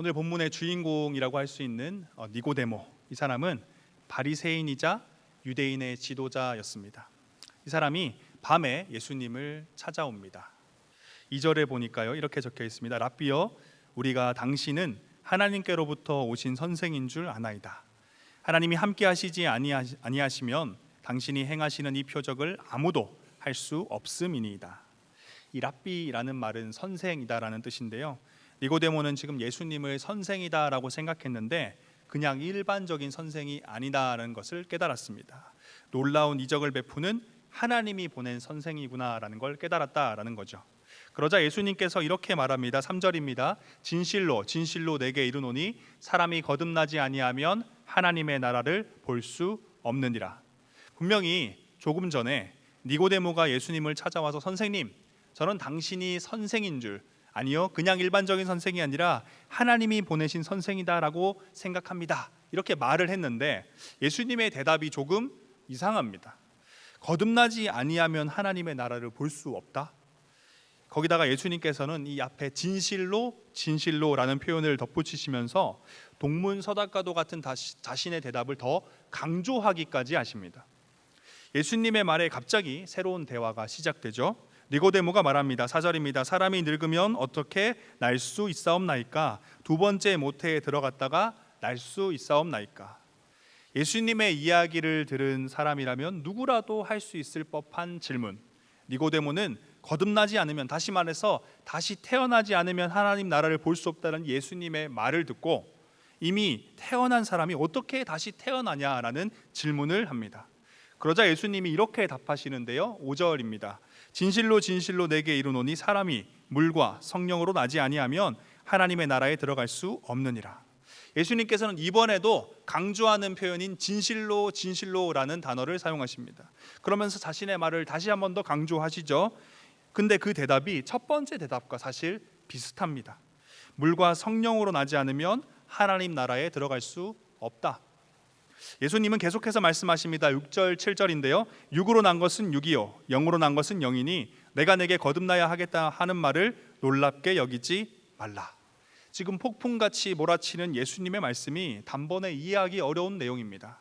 오늘 본문의 주인공이라고 할 수 있는 니고데모, 이 사람은 바리새인이자 유대인의 지도자였습니다. 이 사람이 밤에 예수님을 찾아옵니다. 2절에 보니까요, 이렇게 적혀 있습니다. 랍비여, 우리가 당신은 하나님께로부터 오신 선생인 줄 아나이다. 하나님이 함께 하시지 아니하시면 당신이 행하시는 이 표적을 아무도 할 수 없음이니이다. 이 랍비라는 말은 선생이다라는 뜻인데요, 니고데모는 지금 예수님을 선생이다라고 생각했는데 그냥 일반적인 선생이 아니다라는 것을 깨달았습니다. 놀라운 이적을 베푸는 하나님이 보낸 선생이구나라는 걸 깨달았다라는 거죠. 그러자 예수님께서 이렇게 말합니다. 3절입니다. 진실로 진실로 내게 이르노니 사람이 거듭나지 아니하면 하나님의 나라를 볼 수 없느니라. 분명히 조금 전에 니고데모가 예수님을 찾아와서 선생님, 저는 당신이 선생인 줄, 아니요, 그냥 일반적인 선생이 아니라 하나님이 보내신 선생이다라고 생각합니다, 이렇게 말을 했는데 예수님의 대답이 조금 이상합니다. 거듭나지 아니하면 하나님의 나라를 볼 수 없다. 거기다가 예수님께서는 이 앞에 진실로 진실로라는 표현을 덧붙이시면서 동문서답과도 같은 자신의 대답을 더 강조하기까지 하십니다. 예수님의 말에 갑자기 새로운 대화가 시작되죠. 니고데모가 말합니다. 4절입니다. 사람이 늙으면 어떻게 날 수 있사옵나이까? 두 번째 모태에 들어갔다가 날 수 있사옵나이까? 예수님의 이야기를 들은 사람이라면 누구라도 할 수 있을 법한 질문. 니고데모는 거듭나지 않으면, 다시 말해서 다시 태어나지 않으면 하나님 나라를 볼 수 없다는 예수님의 말을 듣고 이미 태어난 사람이 어떻게 다시 태어나냐라는 질문을 합니다. 그러자 예수님이 이렇게 답하시는데요, 5절입니다. 진실로 진실로 내게 이르노니 사람이 물과 성령으로 나지 아니하면 하나님의 나라에 들어갈 수 없느니라. 예수님께서는 이번에도 강조하는 표현인 진실로 진실로라는 단어를 사용하십니다. 그러면서 자신의 말을 다시 한 번 더 강조하시죠. 근데 그 대답이 첫 번째 대답과 사실 비슷합니다. 물과 성령으로 나지 않으면 하나님 나라에 들어갈 수 없다. 예수님은 계속해서 말씀하십니다. 6절 7절인데요 육으로 난 것은 육이요 영으로 난 것은 영이니 내가 내게 거듭나야 하겠다 하는 말을 놀랍게 여기지 말라. 지금 폭풍같이 몰아치는 예수님의 말씀이 단번에 이해하기 어려운 내용입니다.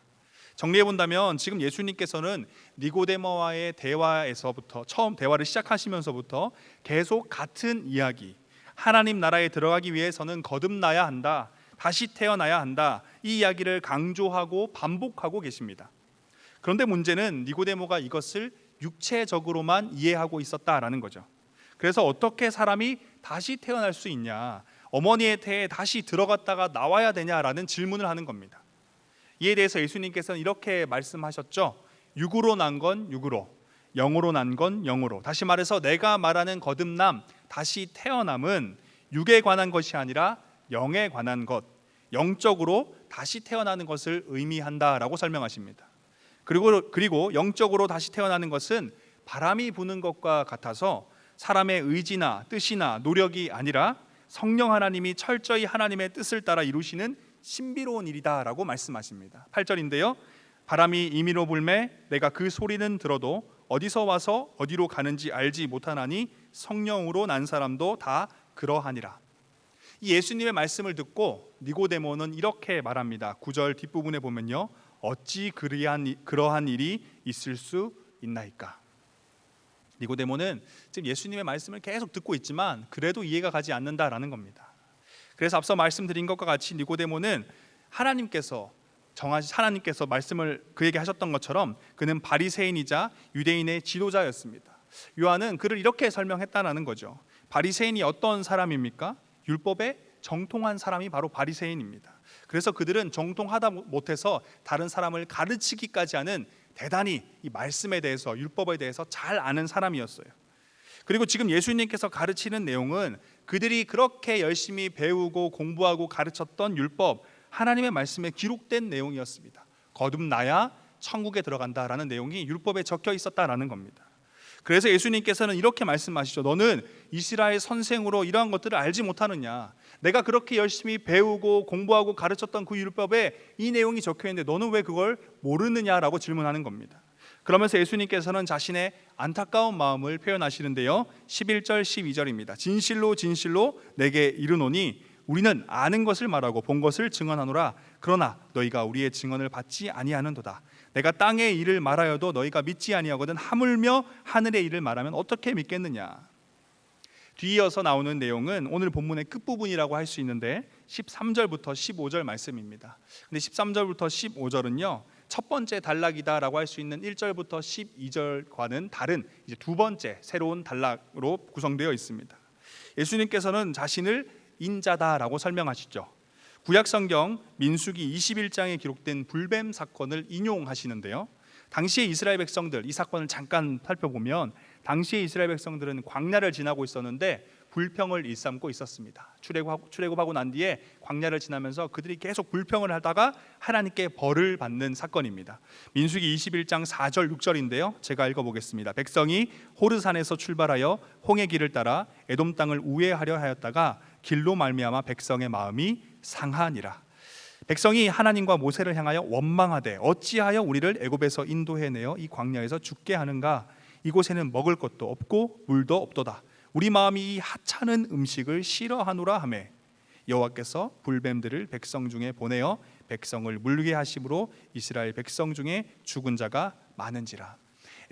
정리해 본다면 지금 예수님께서는 니고데모와의 대화에서부터, 처음 대화를 시작하시면서부터 계속 같은 이야기, 하나님 나라에 들어가기 위해서는 거듭나야 한다, 다시 태어나야 한다, 이 이야기를 강조하고 반복하고 계십니다. 그런데 문제는 니고데모가 이것을 육체적으로만 이해하고 있었다라는 거죠. 그래서 어떻게 사람이 다시 태어날 수 있냐, 어머니의 태에 다시 들어갔다가 나와야 되냐라는 질문을 하는 겁니다. 이에 대해서 예수님께서는 이렇게 말씀하셨죠. 육으로 난 건 육으로, 영으로 난 건 영으로. 다시 말해서 내가 말하는 거듭남, 다시 태어남은 육에 관한 것이 아니라 영에 관한 것, 영적으로 다시 태어나는 것을 의미한다라고 설명하십니다. 그리고 영적으로 다시 태어나는 것은 바람이 부는 것과 같아서 사람의 의지나 뜻이나 노력이 아니라 성령 하나님이 철저히 하나님의 뜻을 따라 이루시는 신비로운 일이다라고 말씀하십니다. 8절인데요 바람이 임의로 불매 내가 그 소리는 들어도 어디서 와서 어디로 가는지 알지 못하나니 성령으로 난 사람도 다 그러하니라. 이 예수님의 말씀을 듣고 니고데모는 이렇게 말합니다. 9절 뒷부분에 보면요 어찌 그러한 일이 있을 수 있나이까? 니고데모는 지금 예수님의 말씀을 계속 듣고 있지만 그래도 이해가 가지 않는다라는 겁니다. 그래서 앞서 말씀드린 것과 같이 니고데모는 하나님께서 말씀을 그에게 하셨던 것처럼 그는 바리새인이자 유대인의 지도자였습니다. 요한은 그를 이렇게 설명했다는 거죠. 바리새인이 어떤 사람입니까? 율법에 정통한 사람이 바로 바리새인입니다. 그래서 그들은 정통하다 못해서 다른 사람을 가르치기까지 하는 대단히 이 말씀에 대해서, 율법에 대해서 잘 아는 사람이었어요. 그리고 지금 예수님께서 가르치는 내용은 그들이 그렇게 열심히 배우고 공부하고 가르쳤던 율법, 하나님의 말씀에 기록된 내용이었습니다. 거듭나야 천국에 들어간다라는 내용이 율법에 적혀 있었다라는 겁니다. 그래서 예수님께서는 이렇게 말씀하시죠. 너는 이스라엘 선생으로 이러한 것들을 알지 못하느냐? 내가 그렇게 열심히 배우고 공부하고 가르쳤던 그 율법에 이 내용이 적혀 있는데 너는 왜 그걸 모르느냐라고 질문하는 겁니다. 그러면서 예수님께서는 자신의 안타까운 마음을 표현하시는데요 11절 12절입니다 진실로 진실로 내게 이르노니 우리는 아는 것을 말하고 본 것을 증언하노라. 그러나 너희가 우리의 증언을 받지 아니하는도다. 내가 땅의 일을 말하여도 너희가 믿지 아니하거든 하물며 하늘의 일을 말하면 어떻게 믿겠느냐. 뒤이어서 나오는 내용은 오늘 본문의 끝부분이라고 할 수 있는데 13절부터 15절 말씀입니다. 근데 13절부터 15절은요 첫 번째 단락이다라고 할 수 있는 1절부터 12절과는 다른 이제 두 번째 새로운 단락으로 구성되어 있습니다. 예수님께서는 자신을 인자다라고 설명하시죠. 구약성경 민수기 21장에 기록된 불뱀 사건을 인용하시는데요, 당시의 이스라엘 백성들, 이 사건을 잠깐 살펴보면 당시의 이스라엘 백성들은 광야를 지나고 있었는데 불평을 일삼고 있었습니다. 출애굽하고 난 뒤에 광야를 지나면서 그들이 계속 불평을 하다가 하나님께 벌을 받는 사건입니다. 민수기 21장 4절 6절인데요, 제가 읽어보겠습니다. 백성이 호르산에서 출발하여 홍해 길을 따라 에돔 땅을 우회하려 하였다가 길로 말미암아 백성의 마음이 상하니라. 백성이 하나님과 모세를 향하여 원망하되 어찌하여 우리를 애굽에서 인도해내어 이 광야에서 죽게 하는가. 이곳에는 먹을 것도 없고 물도 없도다. 우리 마음이 이 하찮은 음식을 싫어하노라 하매 여호와께서 불뱀들을 백성 중에 보내어 백성을 물게 하심으로 이스라엘 백성 중에 죽은 자가 많은지라.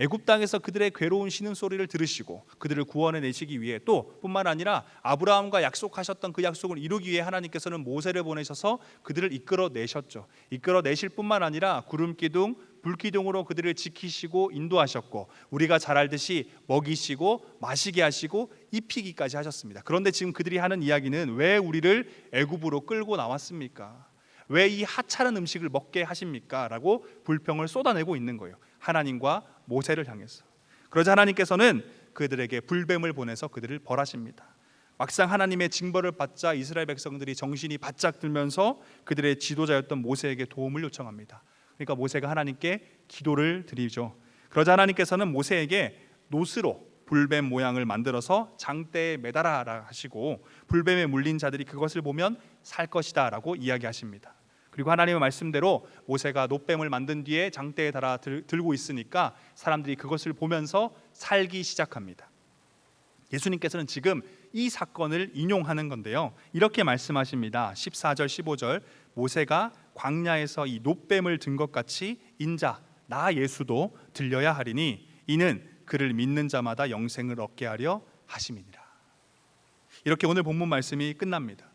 애굽 땅에서 그들의 괴로운 신음소리를 들으시고 그들을 구원해 내시기 위해 또 뿐만 아니라 아브라함과 약속하셨던 그 약속을 이루기 위해 하나님께서는 모세를 보내셔서 그들을 이끌어 내셨죠. 이끌어 내실 뿐만 아니라 구름기둥, 불기둥으로 그들을 지키시고 인도하셨고 우리가 잘 알듯이 먹이시고 마시게 하시고 입히기까지 하셨습니다. 그런데 지금 그들이 하는 이야기는 왜 우리를 애굽으로 끌고 나왔습니까? 왜 이 하찮은 음식을 먹게 하십니까? 라고 불평을 쏟아내고 있는 거예요. 하나님과 모세를 향해서. 그러자 하나님께서는 그들에게 불뱀을 보내서 그들을 벌하십니다. 막상 하나님의 징벌을 받자 이스라엘 백성들이 정신이 바짝 들면서 그들의 지도자였던 모세에게 도움을 요청합니다. 그러니까 모세가 하나님께 기도를 드리죠. 그러자 하나님께서는 모세에게 노스로 불뱀 모양을 만들어서 장대에 매달아라 하시고 불뱀에 물린 자들이 그것을 보면 살 것이다 라고 이야기하십니다. 그리고 하나님의 말씀대로 모세가 놋뱀을 만든 뒤에 장대에 달아 들고 있으니까 사람들이 그것을 보면서 살기 시작합니다. 예수님께서는 지금 이 사건을 인용하는 건데요, 이렇게 말씀하십니다. 14절 15절 모세가 광야에서 이 놋뱀을 든 것 같이 인자 나 예수도 들려야 하리니 이는 그를 믿는 자마다 영생을 얻게 하려 하심이니라. 이렇게 오늘 본문 말씀이 끝납니다.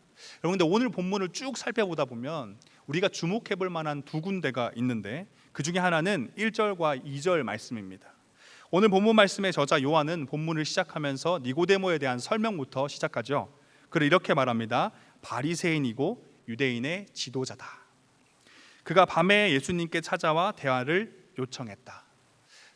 여러분, 근데 오늘 본문을 쭉 살펴보다 보면 우리가 주목해 볼 만한 두 군데가 있는데 그 중에 하나는 1절과 2절 말씀입니다. 오늘 본문 말씀의 저자 요한은 본문을 시작하면서 니고데모에 대한 설명부터 시작하죠. 그를 이렇게 말합니다. 바리새인이고 유대인의 지도자다. 그가 밤에 예수님께 찾아와 대화를 요청했다.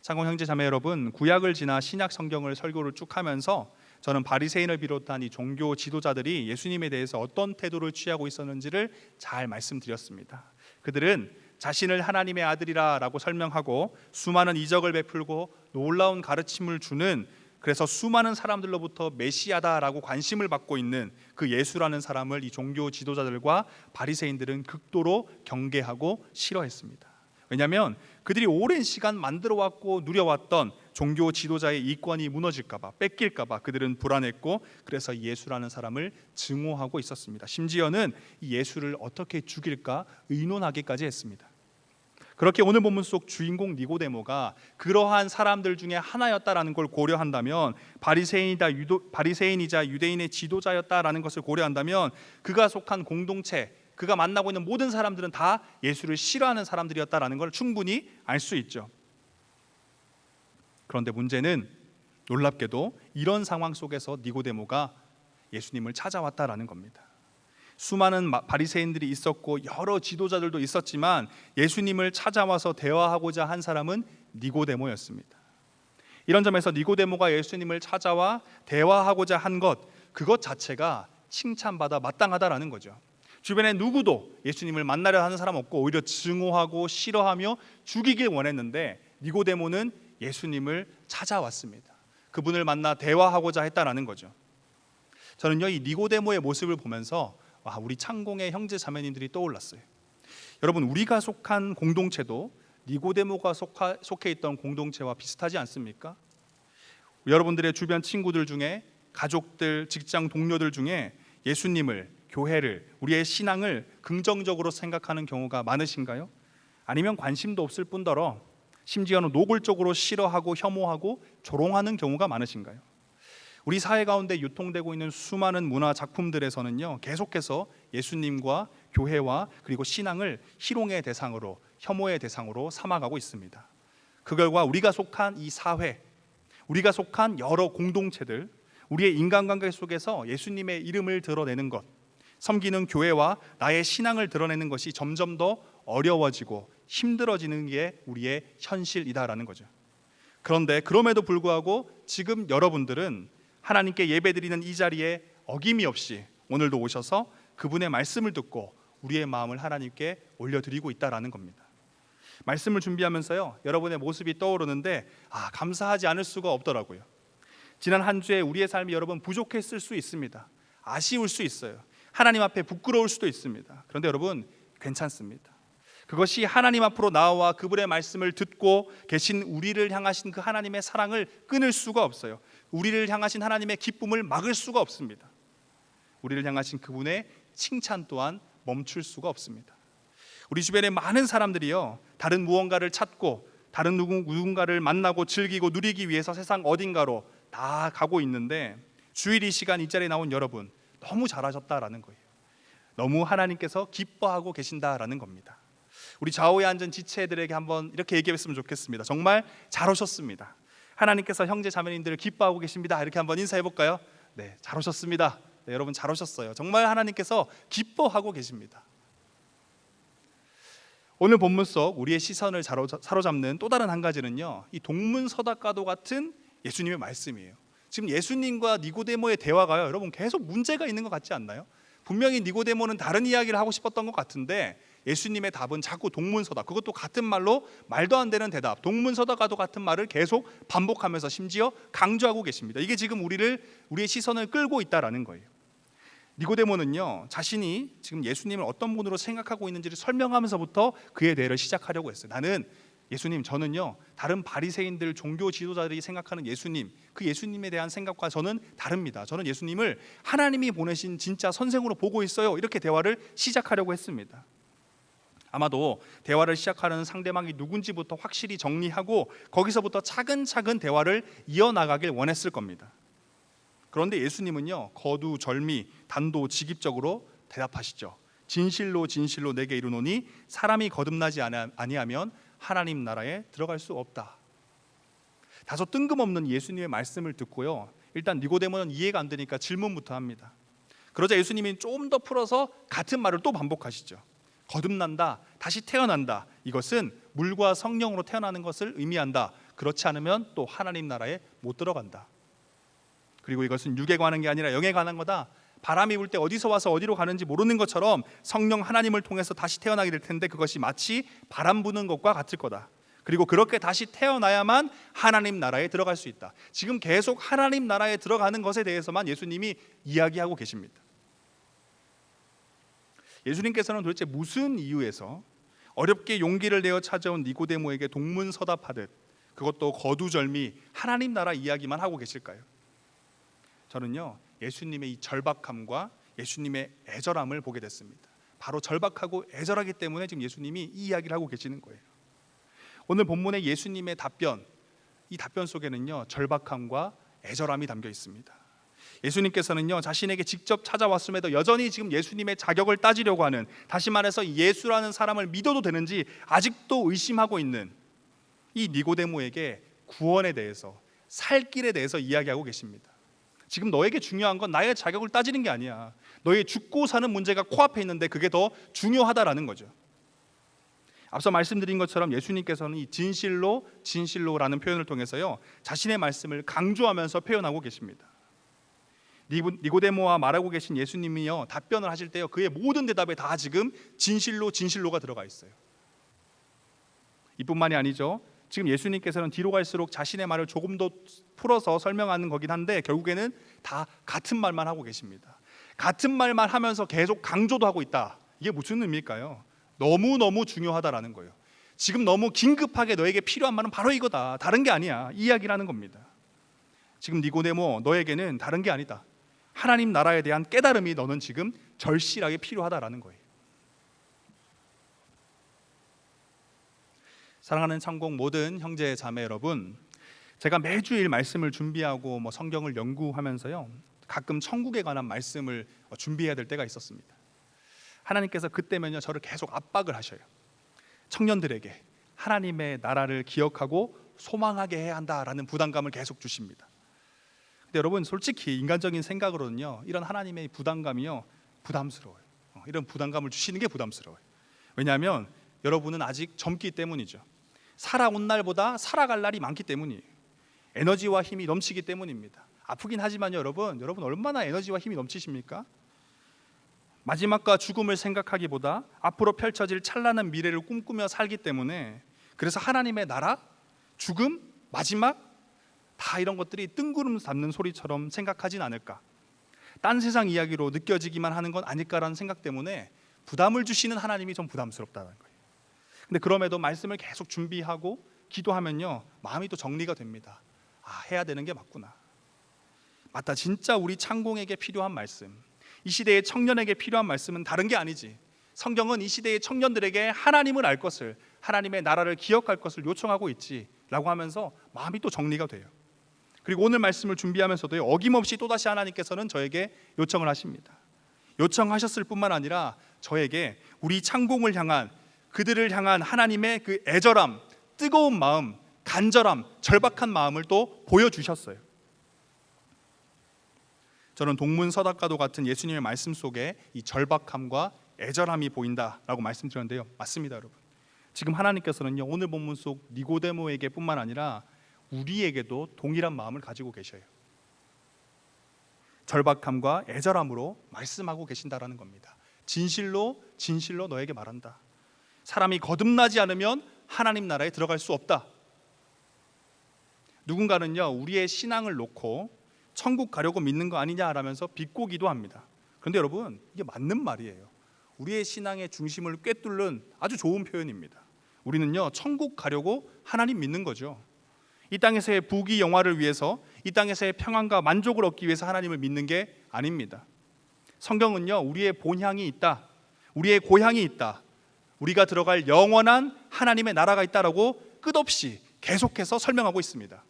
창공 형제 자매 여러분, 구약을 지나 신약 성경을 설교를 쭉 하면서 저는 바리새인을 비롯한 이 종교 지도자들이 예수님에 대해서 어떤 태도를 취하고 있었는지를 잘 말씀드렸습니다. 그들은 자신을 하나님의 아들이라고 설명하고 수많은 이적을 베풀고 놀라운 가르침을 주는, 그래서 수많은 사람들로부터 메시아다라고 관심을 받고 있는 그 예수라는 사람을 이 종교 지도자들과 바리새인들은 극도로 경계하고 싫어했습니다. 왜냐하면 그들이 오랜 시간 만들어왔고 누려왔던 종교 지도자의 이권이 무너질까봐, 뺏길까봐 그들은 불안했고 그래서 예수라는 사람을 증오하고 있었습니다. 심지어는 이 예수를 어떻게 죽일까 의논하기까지 했습니다. 그렇게 오늘 본문 속 주인공 니고데모가 그러한 사람들 중에 하나였다라는 걸 고려한다면, 바리새인이자 유대인의 지도자였다라는 것을 고려한다면 그가 속한 공동체, 그가 만나고 있는 모든 사람들은 다 예수를 싫어하는 사람들이었다라는 걸 충분히 알 수 있죠. 그런데 문제는 놀랍게도 이런 상황 속에서 니고데모가 예수님을 찾아왔다라는 겁니다. 수많은 바리새인들이 있었고 여러 지도자들도 있었지만 예수님을 찾아와서 대화하고자 한 사람은 니고데모였습니다. 이런 점에서 니고데모가 예수님을 찾아와 대화하고자 한 것, 그것 자체가 칭찬받아 마땅하다라는 거죠. 주변에 누구도 예수님을 만나려 하는 사람 없고 오히려 증오하고 싫어하며 죽이길 원했는데 니고데모는 예수님을 찾아왔습니다. 그분을 만나 대화하고자 했다라는 거죠. 저는요, 이 니고데모의 모습을 보면서 우리 창공의 형제 자매님들이 떠올랐어요. 여러분, 우리가 속한 공동체도 니고데모가 속해 있던 공동체와 비슷하지 않습니까? 여러분들의 주변 친구들 중에, 가족들, 직장 동료들 중에 예수님을 교회를, 우리의 신앙을 긍정적으로 생각하는 경우가 많으신가요? 아니면 관심도 없을 뿐더러 심지어는 노골적으로 싫어하고 혐오하고 조롱하는 경우가 많으신가요? 우리 사회 가운데 유통되고 있는 수많은 문화 작품들에서는요, 계속해서 예수님과 교회와 그리고 신앙을 희롱의 대상으로, 혐오의 대상으로 삼아가고 있습니다. 그 결과 우리가 속한 이 사회, 우리가 속한 여러 공동체들, 우리의 인간관계 속에서 예수님의 이름을 드러내는 것, 섬기는 교회와 나의 신앙을 드러내는 것이 점점 더 어려워지고 힘들어지는 게 우리의 현실이다라는 거죠. 그런데 그럼에도 불구하고 지금 여러분들은 하나님께 예배드리는 이 자리에 어김이 없이 오늘도 오셔서 그분의 말씀을 듣고 우리의 마음을 하나님께 올려드리고 있다라는 겁니다. 말씀을 준비하면서요, 여러분의 모습이 떠오르는데 감사하지 않을 수가 없더라고요. 지난 한 주에 우리의 삶이 여러분 부족했을 수 있습니다. 아쉬울 수 있어요. 하나님 앞에 부끄러울 수도 있습니다. 그런데 여러분 괜찮습니다. 그것이 하나님 앞으로 나와 그분의 말씀을 듣고 계신 우리를 향하신 그 하나님의 사랑을 끊을 수가 없어요. 우리를 향하신 하나님의 기쁨을 막을 수가 없습니다. 우리를 향하신 그분의 칭찬 또한 멈출 수가 없습니다. 우리 주변에 많은 사람들이요, 다른 무언가를 찾고 다른 누군가를 만나고 즐기고 누리기 위해서 세상 어딘가로 다 가고 있는데, 주일 이 시간 이 자리에 나온 여러분 너무 잘하셨다라는 거예요. 너무 하나님께서 기뻐하고 계신다라는 겁니다. 우리 좌우에 앉은 지체들에게 한번 이렇게 얘기했으면 좋겠습니다. 정말 잘 오셨습니다. 하나님께서 형제 자매님들을 기뻐하고 계십니다. 이렇게 한번 인사해 볼까요? 네, 잘 오셨습니다. 네, 여러분 잘 오셨어요. 정말 하나님께서 기뻐하고 계십니다. 오늘 본문 속 우리의 시선을 사로잡는 또 다른 한 가지는요, 이 동문서답과도 같은 예수님의 말씀이에요. 지금 예수님과 니고데모의 대화가요, 여러분 계속 문제가 있는 것 같지 않나요? 분명히 니고데모는 다른 이야기를 하고 싶었던 것 같은데 예수님의 답은 자꾸 동문서답, 그것도 같은 말로 말도 안 되는 대답, 동문서답과도 같은 말을 계속 반복하면서 심지어 강조하고 계십니다. 이게 지금 우리의 시선을 끌고 있다라는 거예요. 니고데모는요, 자신이 지금 예수님을 어떤 분으로 생각하고 있는지를 설명하면서부터 그의 대화를 시작하려고 했어요. 저는요 다른 바리새인들 종교 지도자들이 생각하는 예수님, 그 예수님에 대한 생각과 저는 다릅니다. 저는 예수님을 하나님이 보내신 진짜 선생으로 보고 있어요. 이렇게 대화를 시작하려고 했습니다. 아마도 대화를 시작하는 상대방이 누군지부터 확실히 정리하고 거기서부터 차근차근 대화를 이어나가길 원했을 겁니다. 그런데 예수님은요, 거두절미 단도직입적으로 대답하시죠. 진실로 진실로 내게 이르노니 사람이 거듭나지 아니하면 하나님 나라에 들어갈 수 없다. 다소 뜬금없는 예수님의 말씀을 듣고요, 일단 니고데모는 이해가 안 되니까 질문부터 합니다. 그러자 예수님이 좀 더 풀어서 같은 말을 또 반복하시죠. 거듭난다, 다시 태어난다, 이것은 물과 성령으로 태어나는 것을 의미한다. 그렇지 않으면 또 하나님 나라에 못 들어간다. 그리고 이것은 육에 관한 게 아니라 영에 관한 거다. 바람이 불 때 어디서 와서 어디로 가는지 모르는 것처럼 성령 하나님을 통해서 다시 태어나게 될 텐데 그것이 마치 바람 부는 것과 같을 거다. 그리고 그렇게 다시 태어나야만 하나님 나라에 들어갈 수 있다. 지금 계속 하나님 나라에 들어가는 것에 대해서만 예수님이 이야기하고 계십니다. 예수님께서는 도대체 무슨 이유에서 어렵게 용기를 내어 찾아온 니고데모에게 동문서답하듯, 그것도 거두절미 하나님 나라 이야기만 하고 계실까요? 저는요, 예수님의 이 절박함과 예수님의 애절함을 보게 됐습니다. 바로 절박하고 애절하기 때문에 지금 예수님이 이 이야기를 하고 계시는 거예요. 오늘 본문의 예수님의 답변, 이 답변 속에는요, 절박함과 애절함이 담겨 있습니다. 예수님께서는요, 자신에게 직접 찾아왔음에도 여전히 지금 예수님의 자격을 따지려고 하는, 다시 말해서 예수라는 사람을 믿어도 되는지 아직도 의심하고 있는 이 니고데모에게 구원에 대해서, 살 길에 대해서 이야기하고 계십니다. 지금 너에게 중요한 건 나의 자격을 따지는 게 아니야. 너의 죽고 사는 문제가 코앞에 있는데 그게 더 중요하다라는 거죠. 앞서 말씀드린 것처럼 예수님께서는 이 진실로라는 표현을 통해서요, 자신의 말씀을 강조하면서 표현하고 계십니다. 니고데모와 말하고 계신 예수님이요, 답변을 하실 때요, 그의 모든 대답에 다 지금 진실로가 들어가 있어요. 이뿐만이 아니죠. 지금 예수님께서는 뒤로 갈수록 자신의 말을 조금 더 풀어서 설명하는 거긴 한데 결국에는 다 같은 말만 하고 계십니다. 같은 말만 하면서 계속 강조도 하고 있다. 이게 무슨 의미일까요? 너무너무 중요하다라는 거예요. 지금 너무 긴급하게 너에게 필요한 말은 바로 이거다. 다른 게 아니야. 이 이야기를 하는 겁니다. 지금 니고데모, 너에게는 다른 게 아니다. 하나님 나라에 대한 깨달음이 너는 지금 절실하게 필요하다라는 거예요. 사랑하는 창공 모든 형제 자매 여러분, 제가 매주일 말씀을 준비하고 성경을 연구하면서요, 가끔 천국에 관한 말씀을 준비해야 될 때가 있었습니다. 하나님께서 그때면요 저를 계속 압박을 하셔요. 청년들에게 하나님의 나라를 기억하고 소망하게 해야 한다라는 부담감을 계속 주십니다. 근데 여러분, 솔직히 인간적인 생각으로는요, 이런 하나님의 부담감이요 부담스러워요. 이런 부담감을 주시는 게 부담스러워요. 왜냐하면 여러분은 아직 젊기 때문이죠. 살아온 날보다 살아갈 날이 많기 때문이에요. 에너지와 힘이 넘치기 때문입니다. 아프긴 하지만요, 여러분 얼마나 에너지와 힘이 넘치십니까? 마지막과 죽음을 생각하기보다 앞으로 펼쳐질 찬란한 미래를 꿈꾸며 살기 때문에, 그래서 하나님의 나라, 죽음, 마지막 다 이런 것들이 뜬구름 잡는 소리처럼 생각하진 않을까, 딴 세상 이야기로 느껴지기만 하는 건 아닐까라는 생각 때문에 부담을 주시는 하나님이 좀 부담스럽다는 거예요. 근데 그럼에도 말씀을 계속 준비하고 기도하면요 마음이 또 정리가 됩니다. 해야 되는 게 맞구나. 맞다, 진짜 우리 창공에게 필요한 말씀, 이 시대의 청년에게 필요한 말씀은 다른 게 아니지. 성경은 이 시대의 청년들에게 하나님을 알 것을, 하나님의 나라를 기억할 것을 요청하고 있지라고 하면서 마음이 또 정리가 돼요. 그리고 오늘 말씀을 준비하면서도 어김없이 또다시 하나님께서는 저에게 요청을 하십니다. 요청하셨을 뿐만 아니라 저에게 우리 창공을 향한, 그들을 향한 하나님의 그 애절함, 뜨거운 마음, 간절함, 절박한 마음을 또 보여주셨어요. 저는 동문서답과도 같은 예수님의 말씀 속에 이 절박함과 애절함이 보인다라고 말씀드렸는데요, 맞습니다 여러분. 지금 하나님께서는요 오늘 본문 속 니고데모에게 뿐만 아니라 우리에게도 동일한 마음을 가지고 계셔요. 절박함과 애절함으로 말씀하고 계신다라는 겁니다. 진실로 진실로 너에게 말한다. 사람이 거듭나지 않으면 하나님 나라에 들어갈 수 없다. 누군가는요 우리의 신앙을 놓고 천국 가려고 믿는 거 아니냐라면서 비꼬기도 합니다. 그런데 여러분, 이게 맞는 말이에요. 우리의 신앙의 중심을 꿰뚫는 아주 좋은 표현입니다. 우리는요 천국 가려고 하나님 믿는 거죠. 이 땅에서의 부귀 영화를 위해서, 이 땅에서의 평안과 만족을 얻기 위해서 하나님을 믿는 게 아닙니다. 성경은요 우리의 본향이 있다, 우리의 고향이 있다, 우리가 들어갈 영원한 하나님의 나라가 있다라고 끝없이 계속해서 설명하고 있습니다.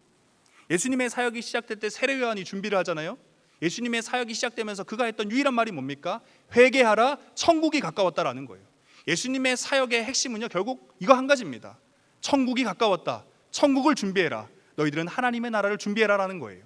예수님의 사역이 시작될 때 세례 요한이 준비를 하잖아요. 예수님의 사역이 시작되면서 그가 했던 유일한 말이 뭡니까? 회개하라, 천국이 가까웠다라는 거예요. 예수님의 사역의 핵심은요 결국 이거 한 가지입니다. 천국이 가까웠다, 천국을 준비해라, 너희들은 하나님의 나라를 준비해라라는 거예요.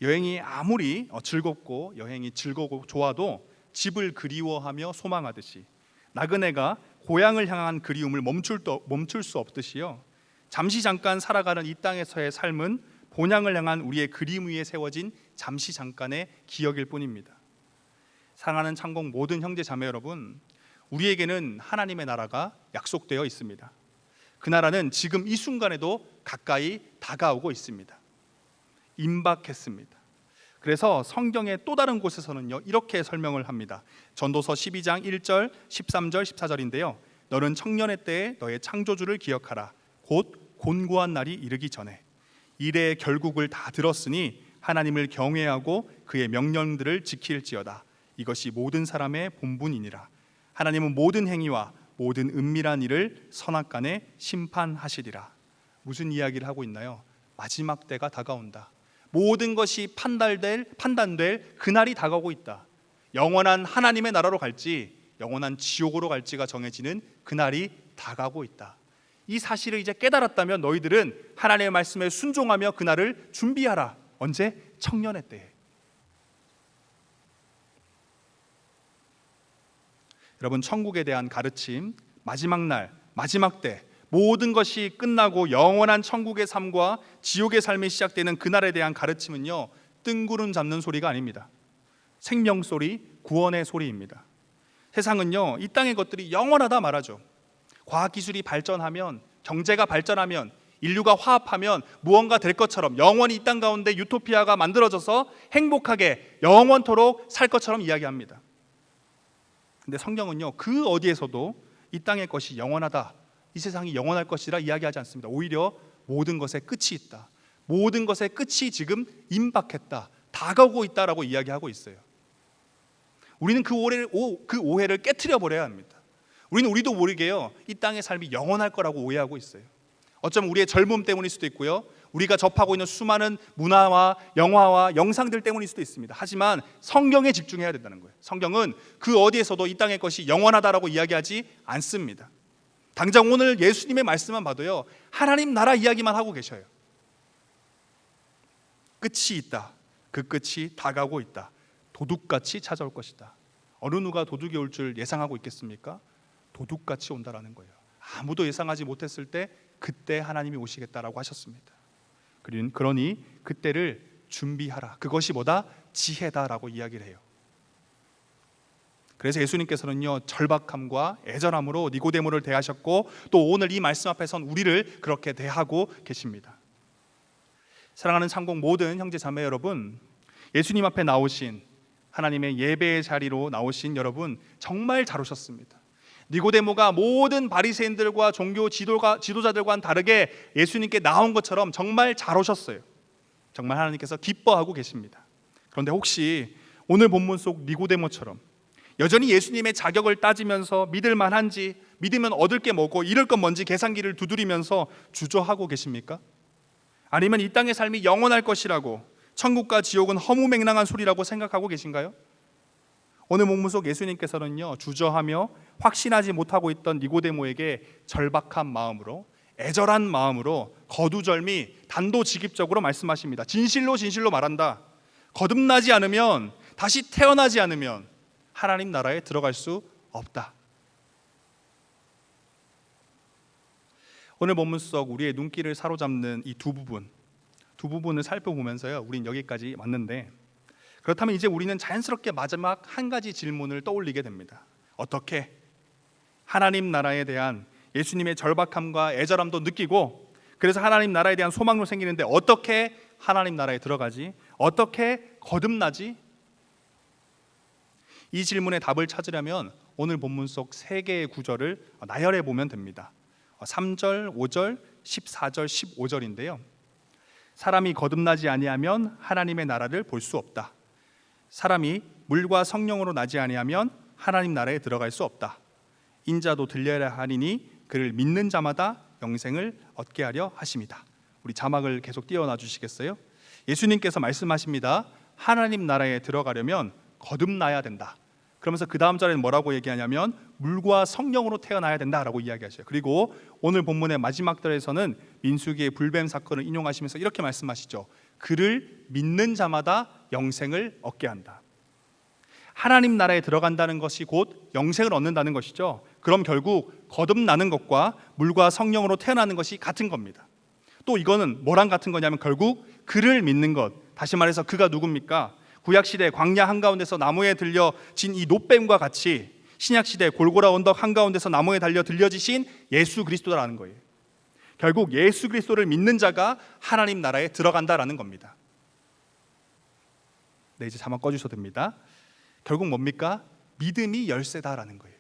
여행이 아무리 즐겁고 여행이 즐겁고 좋아도 집을 그리워하며 소망하듯이, 나그네가 고향을 향한 그리움을 멈출 수 없듯이요, 잠시 잠깐 살아가는 이 땅에서의 삶은 본향을 향한 우리의 그림 위에 세워진 잠시 잠깐의 기억일 뿐입니다. 사랑하는 창공 모든 형제 자매 여러분, 우리에게는 하나님의 나라가 약속되어 있습니다. 그 나라는 지금 이 순간에도 가까이 다가오고 있습니다. 임박했습니다. 그래서 성경의 또 다른 곳에서는요 이렇게 설명을 합니다. 전도서 12장 1절, 13절, 14절인데요. 너는 청년의 때에 너의 창조주를 기억하라. 곧 곤고한 날이 이르기 전에 일의 결국을 다 들었으니 하나님을 경외하고 그의 명령들을 지킬지어다. 이것이 모든 사람의 본분이니라. 하나님은 모든 행위와 모든 은밀한 일을 선악간에 심판하시리라. 무슨 이야기를 하고 있나요? 마지막 때가 다가온다. 모든 것이 판단될 그날이 다가오고 있다. 영원한 하나님의 나라로 갈지 영원한 지옥으로 갈지가 정해지는 그날이 다가오고 있다. 이 사실을 이제 깨달았다면 너희들은 하나님의 말씀에 순종하며 그날을 준비하라. 언제? 청년의 때에. 여러분, 천국에 대한 가르침, 마지막 날, 마지막 때, 모든 것이 끝나고 영원한 천국의 삶과 지옥의 삶이 시작되는 그날에 대한 가르침은요, 뜬구름 잡는 소리가 아닙니다. 생명 소리, 구원의 소리입니다. 세상은요 이 땅의 것들이 영원하다 말하죠. 과학기술이 발전하면, 경제가 발전하면, 인류가 화합하면 무언가 될 것처럼, 영원히 이 땅 가운데 유토피아가 만들어져서 행복하게 영원토록 살 것처럼 이야기합니다. 근데 성경은요 그 어디에서도 이 땅의 것이 영원하다, 이 세상이 영원할 것이라 이야기하지 않습니다. 오히려 모든 것에 끝이 있다, 모든 것의 끝이 지금 임박했다, 다가오고 있다라고 이야기하고 있어요. 우리는 그 오해를 깨트려 버려야 합니다. 우리는 우리도 모르게요, 이 땅의 삶이 영원할 거라고 오해하고 있어요. 어쩌면 우리의 젊음 때문일 수도 있고요, 우리가 접하고 있는 수많은 문화와 영화와 영상들 때문일 수도 있습니다. 하지만 성경에 집중해야 된다는 거예요. 성경은 그 어디에서도 이 땅의 것이 영원하다라고 이야기하지 않습니다. 당장 오늘 예수님의 말씀만 봐도요, 하나님 나라 이야기만 하고 계셔요. 끝이 있다. 그 끝이 다가오고 있다. 도둑같이 찾아올 것이다. 어느 누가 도둑이 올 줄 예상하고 있겠습니까? 도둑같이 온다라는 거예요. 아무도 예상하지 못했을 때 그때 하나님이 오시겠다라고 하셨습니다. 그러니 그때를 준비하라. 그것이 뭐다? 지혜다라고 이야기를 해요. 그래서 예수님께서는요, 절박함과 애절함으로 니고데모를 대하셨고, 또 오늘 이 말씀 앞에선 우리를 그렇게 대하고 계십니다. 사랑하는 창공 모든 형제 자매 여러분, 예수님 앞에 나오신, 하나님의 예배의 자리로 나오신 여러분, 정말 잘 오셨습니다. 니고데모가 모든 바리새인들과 종교 지도자들과는 다르게 예수님께 나온 것처럼 정말 잘 오셨어요. 정말 하나님께서 기뻐하고 계십니다. 그런데 혹시 오늘 본문 속 니고데모처럼 여전히 예수님의 자격을 따지면서 믿을 만한지, 믿으면 얻을 게 뭐고 잃을 건 뭔지 계산기를 두드리면서 주저하고 계십니까? 아니면 이 땅의 삶이 영원할 것이라고, 천국과 지옥은 허무맹랑한 소리라고 생각하고 계신가요? 오늘 본문 속 예수님께서는요, 주저하며 확신하지 못하고 있던 니고데모에게 절박한 마음으로, 애절한 마음으로 거두절미 단도직입적으로 말씀하십니다. 진실로 진실로 말한다. 거듭나지 않으면, 다시 태어나지 않으면 하나님 나라에 들어갈 수 없다. 오늘 본문 속 우리의 눈길을 사로잡는 이 두 부분을 살펴보면서요, 우린 여기까지 왔는데, 그렇다면 이제 우리는 자연스럽게 마지막 한 가지 질문을 떠올리게 됩니다. 어떻게 하나님 나라에 대한 예수님의 절박함과 애절함도 느끼고, 그래서 하나님 나라에 대한 소망도 생기는데 어떻게 하나님 나라에 들어가지? 어떻게 거듭나지? 이 질문의 답을 찾으려면 오늘 본문 속 세 개의 구절을 나열해 보면 됩니다. 3절, 5절, 14절, 15절인데요. 사람이 거듭나지 아니하면 하나님의 나라를 볼 수 없다. 사람이 물과 성령으로 나지 아니하면 하나님 나라에 들어갈 수 없다. 인자도 들려야 하리니 그를 믿는 자마다 영생을 얻게 하려 하심이다. 우리 자막을 계속 띄워놔 주시겠어요? 예수님께서 말씀하십니다. 하나님 나라에 들어가려면 거듭나야 된다. 그러면서 그 다음 절에는 뭐라고 얘기하냐면 물과 성령으로 태어나야 된다라고 이야기하셔요. 그리고 오늘 본문의 마지막 절에서는 민수기의 불뱀 사건을 인용하시면서 이렇게 말씀하시죠. 그를 믿는 자마다 영생을 얻게 한다. 하나님 나라에 들어간다는 것이 곧 영생을 얻는다는 것이죠. 그럼 결국 거듭나는 것과 물과 성령으로 태어나는 것이 같은 겁니다. 또 이거는 뭐랑 같은 거냐면 결국 그를 믿는 것. 다시 말해서 그가 누굽니까? 구약시대 광야 한가운데서 나무에 들려진 이 놋뱀과 같이 신약시대 골고라 언덕 한가운데서 나무에 달려 들려지신 예수 그리스도라는 거예요. 결국 예수 그리스도를 믿는 자가 하나님 나라에 들어간다라는 겁니다. 네, 이제 자막 꺼주셔도 됩니다. 결국 뭡니까? 믿음이 열쇠다라는 거예요.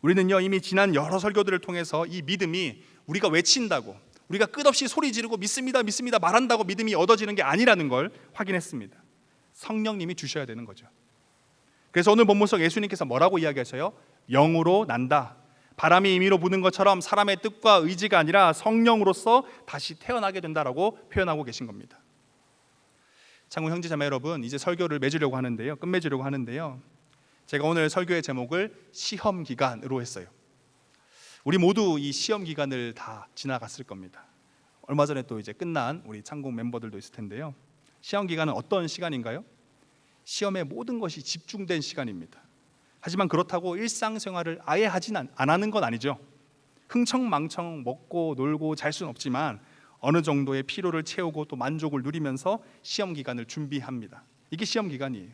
우리는요, 이미 지난 여러 설교들을 통해서 이 믿음이 우리가 외친다고, 우리가 끝없이 소리 지르고 믿습니다 믿습니다 말한다고 믿음이 얻어지는 게 아니라는 걸 확인했습니다. 성령님이 주셔야 되는 거죠. 그래서 오늘 본문 속 예수님께서 뭐라고 이야기하셔요? 영으로 난다. 바람이 임의로 부는 것처럼 사람의 뜻과 의지가 아니라 성령으로서 다시 태어나게 된다라고 표현하고 계신 겁니다. 창구 형제자매 여러분, 이제 설교를 끝맺으려고 하는데요. 제가 오늘 설교의 제목을 시험 기간으로 했어요. 우리 모두 이 시험 기간을 다 지나갔을 겁니다. 얼마 전에 또 이제 끝난 우리 창공 멤버들도 있을 텐데요. 시험 기간은 어떤 시간인가요? 시험에 모든 것이 집중된 시간입니다. 하지만 그렇다고 일상생활을 아예 안 하는 건 아니죠. 흥청망청 먹고 놀고 잘 수는 없지만 어느 정도의 피로를 채우고 또 만족을 누리면서 시험 기간을 준비합니다. 이게 시험 기간이에요.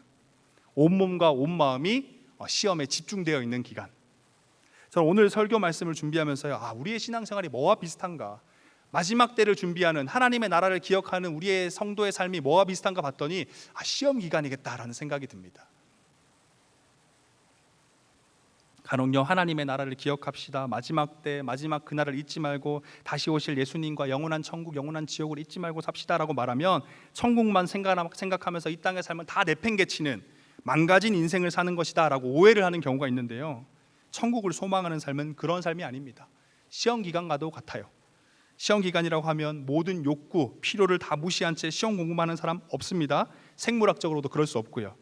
온몸과 온마음이 시험에 집중되어 있는 기간. 저는 오늘 설교 말씀을 준비하면서요, 우리의 신앙생활이 뭐와 비슷한가, 마지막 때를 준비하는 하나님의 나라를 기억하는 우리의 성도의 삶이 뭐와 비슷한가 봤더니 시험 기간이겠다라는 생각이 듭니다. 간혹요, 하나님의 나라를 기억합시다. 마지막 때, 마지막 그날을 잊지 말고 다시 오실 예수님과 영원한 천국, 영원한 지옥을 잊지 말고 삽시다라고 말하면 천국만 생각하면서 이 땅의 삶을 다 내팽개치는 망가진 인생을 사는 것이다 라고 오해를 하는 경우가 있는데요, 천국을 소망하는 삶은 그런 삶이 아닙니다. 시험기간과도 같아요. 시험기간이라고 하면 모든 욕구, 필요를 다 무시한 채 시험 공부하는 사람 없습니다. 생물학적으로도 그럴 수 없고요.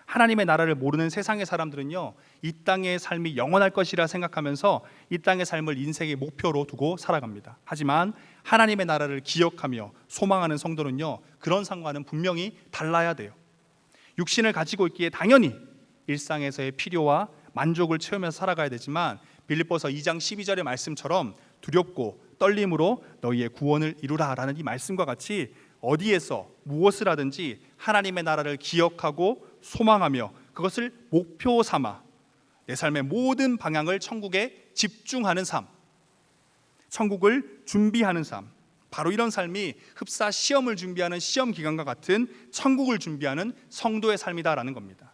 하나님의 나라를 모르는 세상의 사람들은요, 이 땅의 삶이 영원할 것이라 생각하면서 이 땅의 삶을 인생의 목표로 두고 살아갑니다. 하지만 하나님의 나라를 기억하며 소망하는 성도는요, 그런 상과는 분명히 달라야 돼요. 육신을 가지고 있기에 당연히 일상에서의 필요와 만족을 채우면서 살아가야 되지만, 빌립보서 2장 12절의 말씀처럼 두렵고 떨림으로 너희의 구원을 이루라 라는 이 말씀과 같이 어디에서 무엇을 하든지 하나님의 나라를 기억하고 소망하며 그것을 목표 삼아 내 삶의 모든 방향을 천국에 집중하는 삶, 천국을 준비하는 삶, 바로 이런 삶이 흡사 시험을 준비하는 시험 기간과 같은 천국을 준비하는 성도의 삶이다라는 겁니다.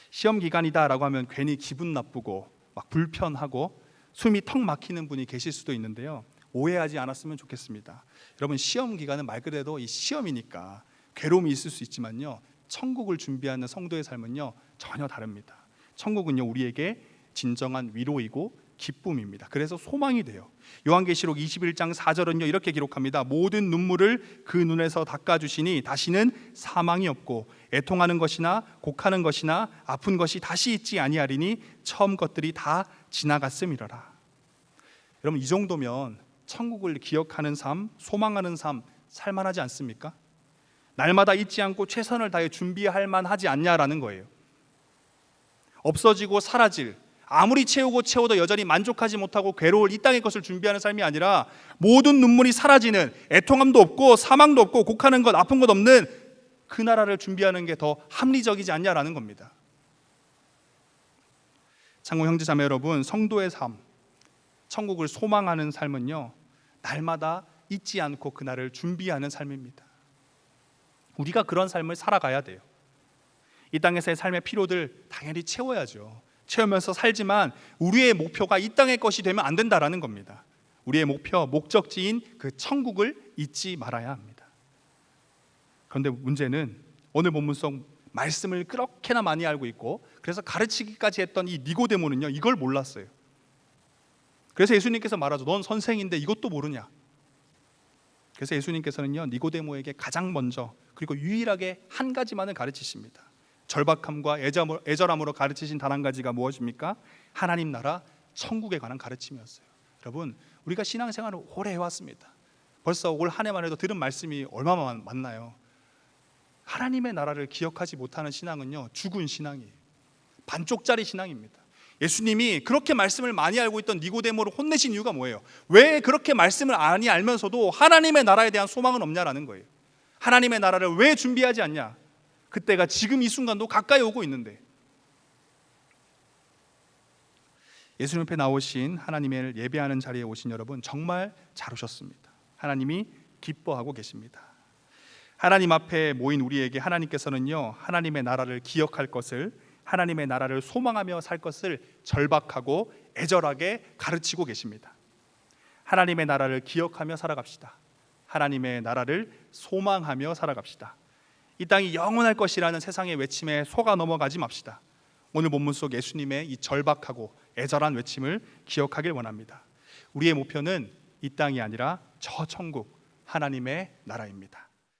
시험 기간이다라고 하면 괜히 기분 나쁘고 막 불편하고 숨이 턱 막히는 분이 계실 수도 있는데요, 오해하지 않았으면 좋겠습니다. 여러분, 시험 기간은 말 그대로 이 시험이니까 괴로움이 있을 수 있지만요, 천국을 준비하는 성도의 삶은요 전혀 다릅니다. 천국은요 우리에게 진정한 위로이고 기쁨입니다. 그래서 소망이 돼요. 요한계시록 21장 4절은요 이렇게 기록합니다. 모든 눈물을 그 눈에서 닦아주시니 다시는 사망이 없고 애통하는 것이나 곡하는 것이나 아픈 것이 다시 있지 아니하리니 처음 것들이 다 지나갔음이로라. 여러분, 이 정도면 천국을 기억하는 삶, 소망하는 삶 살만하지 않습니까? 날마다 잊지 않고 최선을 다해 준비할 만하지 않냐라는 거예요. 없어지고 사라질, 아무리 채워도 여전히 만족하지 못하고 괴로울 이 땅의 것을 준비하는 삶이 아니라 모든 눈물이 사라지는, 애통함도 없고 사망도 없고 곡하는 것, 아픈 것 없는 그 나라를 준비하는 게 더 합리적이지 않냐라는 겁니다. 참고 형제 자매 여러분, 성도의 삶, 천국을 소망하는 삶은요 날마다 잊지 않고 그날을 준비하는 삶입니다. 우리가 그런 삶을 살아가야 돼요. 이 땅에서의 삶의 필요들 당연히 채워야죠. 채우면서 살지만 우리의 목표가 이 땅의 것이 되면 안 된다라는 겁니다. 우리의 목표, 목적지인 그 천국을 잊지 말아야 합니다. 그런데 문제는 오늘 본문 속 말씀을 그렇게나 많이 알고 있고 그래서 가르치기까지 했던 이 니고데모는요 이걸 몰랐어요. 그래서 예수님께서 말하죠. 넌 선생인데 이것도 모르냐? 그래서 예수님께서는요 니고데모에게 가장 먼저 그리고 유일하게 한 가지만을 가르치십니다. 절박함과 애절함으로 가르치신 단 한 가지가 무엇입니까? 하나님 나라 천국에 관한 가르침이었어요. 여러분, 우리가 신앙생활을 오래 해왔습니다. 벌써 올 한 해만 해도 들은 말씀이 얼마나 많나요? 하나님의 나라를 기억하지 못하는 신앙은요 죽은 신앙이에요. 반쪽짜리 신앙입니다. 예수님이 그렇게 말씀을 많이 알고 있던 니고데모를 혼내신 이유가 뭐예요? 왜 그렇게 말씀을 많이 알면서도 하나님의 나라에 대한 소망은 없냐라는 거예요. 하나님의 나라를 왜 준비하지 않냐? 그때가 지금 이 순간도 가까이 오고 있는데. 예수님 앞에 나오신 하나님을 예배하는 자리에 오신 여러분 정말 잘 오셨습니다. 하나님이 기뻐하고 계십니다. 하나님 앞에 모인 우리에게 하나님께서는요 하나님의 나라를 기억할 것을, 하나님의 나라를 소망하며 살 것을 절박하고 애절하게 가르치고 계십니다. 하나님의 나라를 기억하며 살아갑시다. 하나님의 나라를 소망하며 살아갑시다. 이 땅이 영원할 것이라는 세상의 외침에 속아 넘어가지 맙시다. 오늘 본문 속 예수님의 이 절박하고 애절한 외침을 기억하길 원합니다. 우리의 목표는 이 땅이 아니라 저 천국 하나님의 나라입니다.